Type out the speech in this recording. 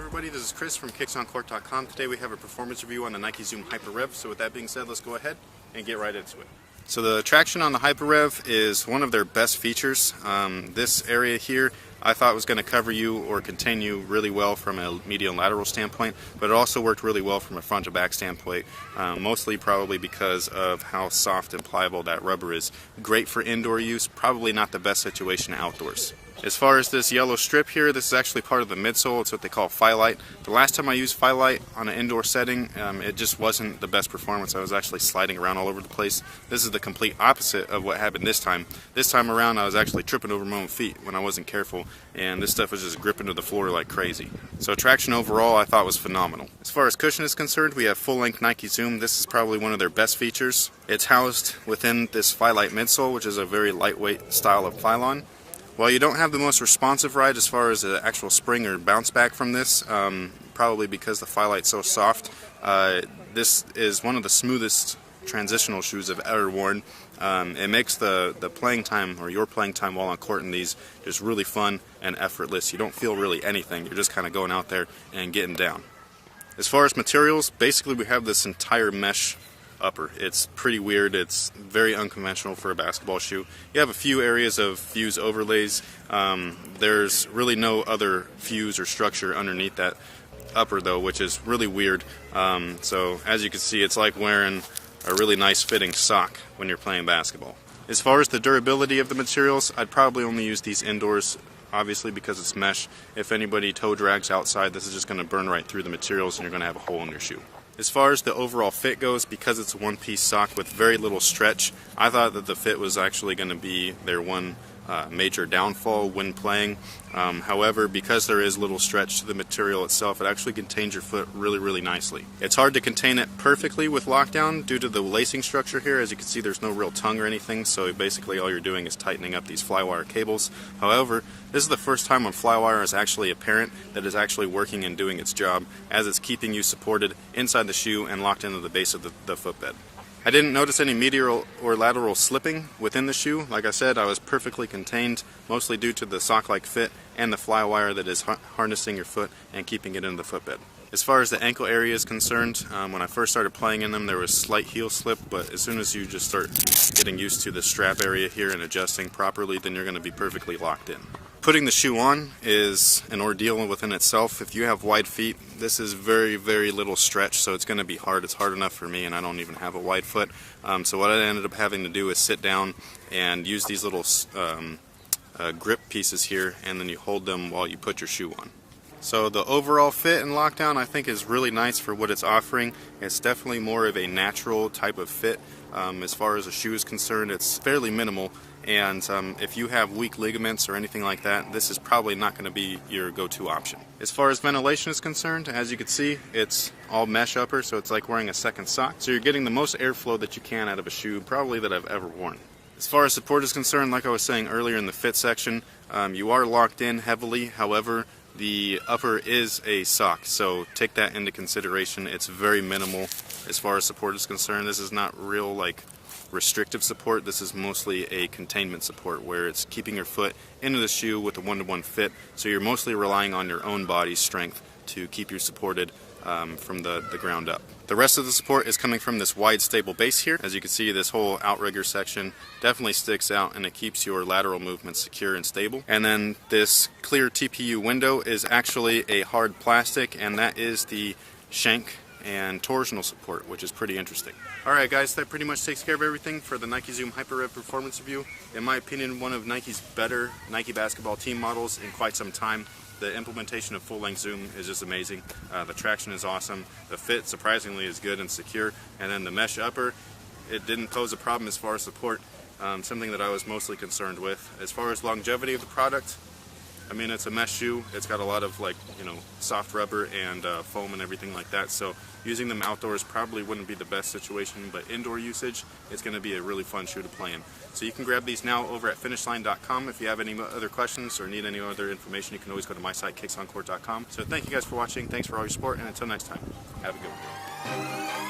everybody, this is Chris from kicksoncourt.com. Today we have a performance review on the Nike Zoom HyperRev. So with that being said, let's go ahead and get right into it. So the traction on the HyperRev is one of their best features. This area here I thought was going to cover you or contain you really well from a medial and lateral standpoint, but it also worked really well from a front to back standpoint, mostly probably because of how soft and pliable that rubber is. Great for indoor use, probably not the best situation outdoors. As far as this yellow strip here, this is actually part of the midsole. It's what they call Phyllite. The last time I used Phyllite on an indoor setting, it just wasn't the best performance. I was actually sliding around all over the place. This is the complete opposite of what happened this time. This time around, I was actually tripping over my own feet when I wasn't careful, and this stuff was just gripping to the floor like crazy. So traction overall, I thought was phenomenal. As far as cushion is concerned, we have full-length Nike Zoom. This is probably one of their best features. It's housed within this Phyllite midsole, which is a very lightweight style of Phylon. While you don't have the most responsive ride as far as the actual spring or bounce back from this, probably because the Phyllite's so soft, this is one of the smoothest transitional shoes I've ever worn. It makes the playing time, or your playing time while on court in these, just really fun and effortless. You don't feel really anything. You're just kind of going out there and getting down. As far as materials, basically we have this entire mesh upper. It's pretty weird. It's very unconventional for a basketball shoe. You have a few areas of fuse overlays. There's really no other fuse or structure underneath that upper though, which is really weird. So as you can see, it's like wearing a really nice fitting sock when you're playing basketball. As far as the durability of the materials, I'd probably only use these indoors, obviously because it's mesh. If anybody toe drags outside, this is just going to burn right through the materials and you're going to have a hole in your shoe. As far as the overall fit goes, because it's a one-piece sock with very little stretch, I thought that the fit was actually going to be their one major downfall when playing. However, because there is little stretch to the material itself, it actually contains your foot really nicely. It's hard to contain it perfectly with lockdown due to the lacing structure here. As you can see, there's no real tongue or anything, so basically all you're doing is tightening up these flywire cables. However, this is the first time when flywire is actually apparent that it's actually working and doing its job, as it's keeping you supported inside the shoe and locked into the base of the footbed. I didn't notice any medial or lateral slipping within the shoe. Like I said, I was perfectly contained, mostly due to the sock-like fit and the fly wire that is harnessing your foot and keeping it in the footbed. As far as the ankle area is concerned, when I first started playing in them, there was slight heel slip, but as soon as you just start getting used to the strap area here and adjusting properly, then you're going to be perfectly locked in. Putting the shoe on is an ordeal within itself. If you have wide feet, this is very little stretch, so it's going to be hard. It's hard enough for me, and I don't even have a wide foot. So what I ended up having to do is sit down and use these little grip pieces here, and then you hold them while you put your shoe on. So the overall fit and lockdown I think is really nice for what it's offering. It's definitely more of a natural type of fit. As far as a shoe is concerned, it's fairly minimal, and if you have weak ligaments or anything like that, this is probably not going to be your go-to option. As far as ventilation is concerned, as you can see, it's all mesh upper, so it's like wearing a second sock. So you're getting the most airflow that you can out of a shoe, probably that I've ever worn. As far as support is concerned, like I was saying earlier in the fit section, you are locked in heavily. However, the upper is a sock, so take that into consideration. It's very minimal as far as support is concerned. This is not real restrictive support. This is mostly a containment support where it's keeping your foot into the shoe with a one-to-one fit, so you're mostly relying on your own body's strength to keep you supported from the ground up. The rest of the support is coming from this wide stable base here. As you can see, this whole outrigger section definitely sticks out and it keeps your lateral movement secure and stable. And then this clear TPU window is actually a hard plastic, and that is the shank and torsional support, which is pretty interesting. Alright guys, that pretty much takes care of everything for the Nike Zoom HyperRev performance review. In my opinion, one of Nike's better Nike basketball team models in quite some time. The implementation of full-length zoom is just amazing. The traction is awesome. The fit, surprisingly, is good and secure. And then the mesh upper, it didn't pose a problem as far as support, something that I was mostly concerned with. As far as longevity of the product, I mean, it's a mesh shoe. It's got a lot of soft rubber and foam and everything like that. So using them outdoors probably wouldn't be the best situation, but indoor usage, it's going to be a really fun shoe to play in. So you can grab these now over at finishline.com. If you have any other questions or need any other information, you can always go to my site, kicksoncourt.com. So thank you guys for watching. Thanks for all your support, and until next time, have a good one.